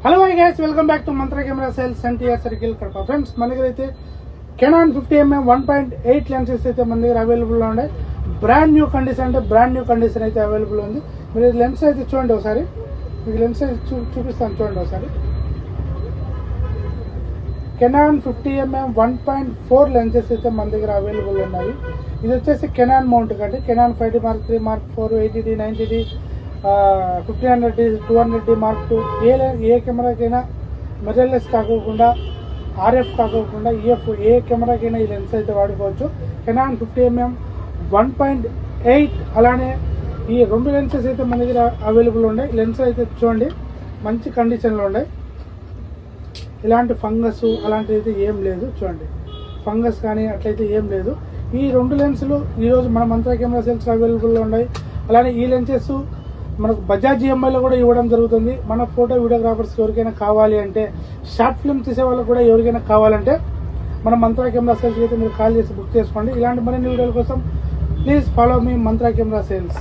Hello hi guys, welcome back to Mantra camera sales NTR circle Kadapa. Friends, మన దగ్గర అయితే Canon 50mm 1.8 lenses అయితే మన దగ్గర అవైలబుల్లో ఉన్నాయి. బ్రాండ్ న్యూ కండిషన్ అయితే అవైలబుల్ ఉంది. మీరు లెన్స్ అయితే చూడండి ఒకసారి, మీకు లెన్స్ అయితే చూపిస్తాను చూడండి ఒకసారి. కెనాన్ 50mm 1.4 లెన్సెస్ అయితే మన దగ్గర అవైలబుల్ ఉన్నాయి. ఇది వచ్చేసి కెనాన్ మౌంట్ కండి. Canon 5D Mark 3 Mark 4 80D 90D 1500D 200D Mark 2 ఏ కెమెరాకైనా మిర్రర్లెస్ కాకోకుండా, RF కాకోకుండా EF ఏ కెమెరాకైనా ఈ లెన్స్ అయితే వాడుకోవచ్చు. కెనాన్ 50mm 1.8 అలానే ఈ రెండు లెన్సెస్ అయితే మన దగ్గర అవైలబుల్ ఉన్నాయి. లెన్స్ అయితే చూడండి మంచి కండిషన్లో ఉన్నాయి. ఇలాంటి ఫంగస్ అలాంటిది అయితే ఏం లేదు. చూడండి, ఫంగస్ కానీ అట్లయితే ఏం లేదు. ఈ రెండు లెన్సులు ఈరోజు మన మంత్ర కెమెరా సేల్స్ అవైలబుల్లో ఉన్నాయి. అలానే ఈ లెన్సెస్ మనకు బజాజ్ EMIలో కూడా ఇవ్వడం జరుగుతుంది. మన ఫోటో వీడియోగ్రాఫర్స్ ఎవరికైనా కావాలి అంటే, షార్ట్ ఫిల్మ్ తీసే వాళ్ళకి కూడా ఎవరికైనా కావాలంటే మన మంత్ర కెమెరా సేల్స్ అయితే మీరు కాల్ చేసి బుక్ చేసుకోండి. ఇలాంటి మరిన్ని వీడియోల కోసం please follow me Mantra camera sales.